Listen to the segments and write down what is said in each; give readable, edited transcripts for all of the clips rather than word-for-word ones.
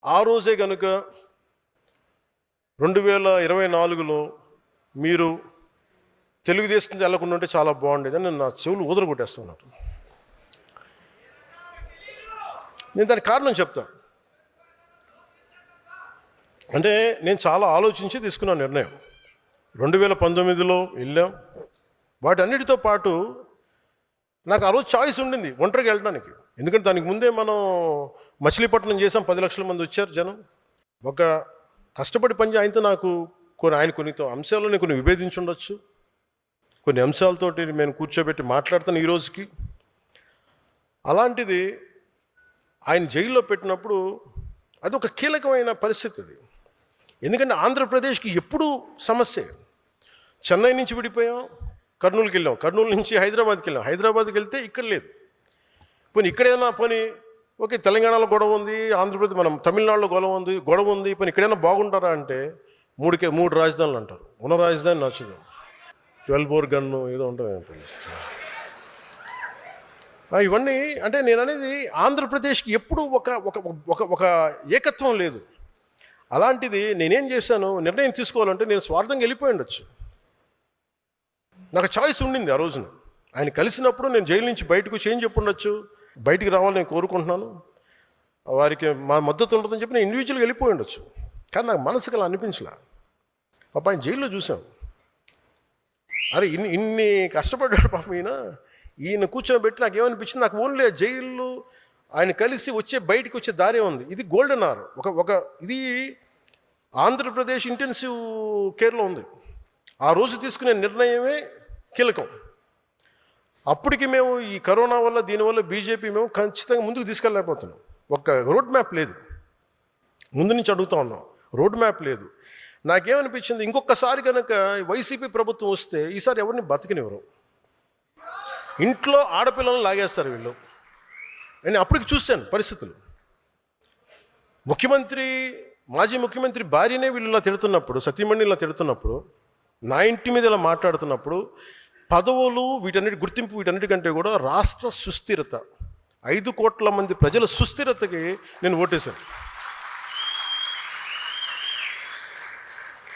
ఆ రోజే కనుక 2024లో మీరు తెలుగుదేశం వెళ్ళకుండా ఉంటే చాలా బాగుండేదని నేను నా చెవులు ఊదర కొట్టేస్తున్నాను. నేను దానికి కారణం చెప్తా. అంటే నేను చాలా ఆలోచించి తీసుకున్న నిర్ణయం. 2019లో వెళ్ళాం. వాటన్నిటితో పాటు నాకు ఆ రోజు చాయిస్ ఉండింది ఒంటరికి వెళ్ళడానికి. ఎందుకంటే దానికి ముందే మనం మచిలీపట్నం చేసాం, 10 లక్షల మంది వచ్చారు జనం. ఒక కష్టపడి పని ఆయనతో నాకు ఆయన కొన్ని అంశాల్లో నేను కొన్ని విభేదించి ఉండొచ్చు. కొన్ని అంశాలతోటి నేను కూర్చోబెట్టి మాట్లాడుతాను ఈ రోజుకి. అలాంటిది ఆయన జైల్లో పెట్టినప్పుడు అది ఒక కీలకమైన పరిస్థితి అది. ఎందుకంటే ఆంధ్రప్రదేశ్కి ఎప్పుడూ సమస్య. చెన్నై నుంచి విడిపోయాం, కర్నూలుకి వెళ్ళాం, కర్నూలు నుంచి హైదరాబాద్కి వెళ్ళాం, హైదరాబాద్కి వెళ్తే ఇక్కడ లేదు. పోనీ ఇక్కడైనా ఓకే తెలంగాణలో గొడవ ఉంది, ఆంధ్రప్రదేశ్ మనం తమిళనాడులో గొడవ ఉంది, పోనీ ఇక్కడైనా బాగుంటారా అంటే మూడు రాజధానులు అంటారు. ఉన్న రాజధాని నచ్చదు, 12 బోర్ గన్ను ఏదో ఉంటుంది. ఇవన్నీ అంటే నేను అనేది ఆంధ్రప్రదేశ్కి ఎప్పుడూ ఒక ఏకత్వం లేదు. అలాంటిది నేనేం చేశాను, నిర్ణయం తీసుకోవాలంటే నేను స్వార్థంగా వెళ్ళిపోయి ఉండొచ్చు. నాకు చాయిస్ ఉండింది ఆ రోజున. ఆయన కలిసినప్పుడు నేను జైలు నుంచి బయటకు చేంజ్ చెప్పి ఉండొచ్చు, బయటికి రావాలని నేను కోరుకుంటున్నాను, వారికి మా మద్దతు ఉంటుందని చెప్పి నేను ఇండివిజువల్గా వెళ్ళిపోయి ఉండొచ్చు. కానీ నాకు మనసుకు అలా అనిపించలే. పాప ఆయన జైల్లో చూసాం, అరే ఇన్ని కష్టపడ్డాడు పాపం ఈయన కూర్చోబెట్టి నాకు ఏమనిపించింది, నాకు ఓన్లీ జైలు ఆయన కలిసి బయటికి వచ్చే దారే ఉంది. ఇది గోల్డెన్ అవర్. ఇది ఆంధ్రప్రదేశ్ ఇంటెన్సివ్ కేర్లో ఉంది. ఆ రోజు తీసుకునే నిర్ణయమే కీలకం. అప్పటికి మేము ఈ కరోనా వల్ల దీనివల్ల బీజేపీ మేము ఖచ్చితంగా ముందుకు తీసుకెళ్ళలేకపోతున్నాం. ఒక రోడ్ మ్యాప్ లేదు. ముందు నుంచి అడుగుతా ఉన్నాం, రోడ్ మ్యాప్ లేదు. నాకేమనిపించింది, ఇంకొకసారి కనుక వైసీపీ ప్రభుత్వం వస్తే ఈసారి ఎవరిని బతికినివ్వరు. ఇంట్లో ఆడపిల్లలను లాగేస్తారు వీళ్ళు. నేను అప్పటికి చూశాను పరిస్థితులు. మాజీ ముఖ్యమంత్రి భార్యనే వీళ్ళు ఇలా తిడుతున్నప్పుడు, సతీమణి ఇలా తిడుతున్నప్పుడు, నా ఇంటి మీద ఇలా మాట్లాడుతున్నప్పుడు, పదవులు వీటన్నిటికంటే కూడా రాష్ట్ర సుస్థిరత, 5 కోట్ల మంది ప్రజల సుస్థిరతకి నేను ఓటేశాను.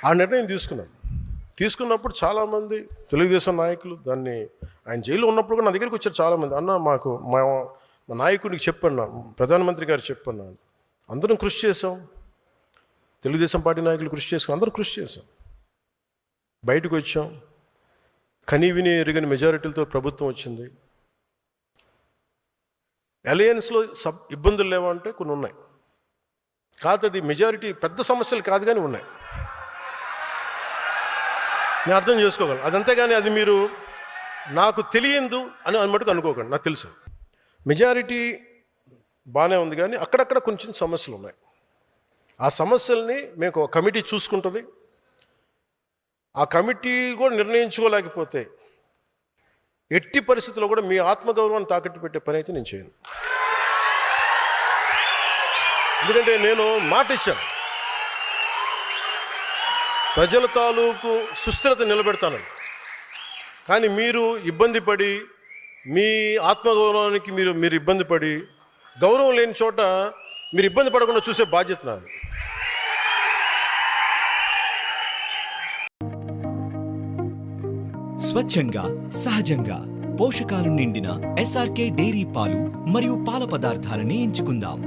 ఆ నిర్ణయం తీసుకున్నప్పుడు చాలామంది తెలుగుదేశం నాయకులు ఆయన జైల్లో ఉన్నప్పుడు కూడా నా దగ్గరికి వచ్చారు చాలామంది. అన్న మాకు మా నాయకుడికి చెప్పన్నా, ప్రధానమంత్రి గారు చెప్పన్నా. అందరం కృషి చేసాం, తెలుగుదేశం పార్టీ నాయకులు కృషి చేసాం, అందరం కృషి చేసాం, బయటకు వచ్చాం. కనీవిని ఎరుగని మెజారిటీలతో ప్రభుత్వం వచ్చింది. అలయన్స్లో ఇబ్బందులు లేవంటే కొన్ని ఉన్నాయి. కాదు, అది మెజారిటీ పెద్ద సమస్యలు కాదు కానీ ఉన్నాయి. నేను అర్థం చేసుకోగలను. అదంతేగాని అది మీరు నాకు తెలియదు అని మటుకు అనుకోకండి. నాకు తెలుసు మెజారిటీ బాగానే ఉంది, కానీ అక్కడక్కడ కొంచెం సమస్యలు ఉన్నాయి. ఆ సమస్యల్ని మేము ఒక కమిటీ చూసుకుంటుంది. ఆ కమిటీ కూడా నిర్ణయించుకోలేకపోతే ఎట్టి పరిస్థితుల్లో కూడా మీ ఆత్మగౌరవాన్ని తాకట్టు పెట్టే పని అయితే నేను చేయను. ఎందుకంటే నేను మాట ఇచ్చాను, ప్రజల తాలూకు సుస్థిరత నిలబెడతానని. కానీ మీరు ఇబ్బంది పడి, మీ ఆత్మగౌరవానికి మీరు ఇబ్బంది పడి, గౌరవం లేని చోట మీరు ఇబ్బంది పడకుండా చూసే బాధ్యత నాది. స్వచ్ఛంగా, సహజంగా, పోషకాలు నిండిన SRK డైరీ పాలు మరియు పాల పదార్థాలని ఎంచుకుందాం.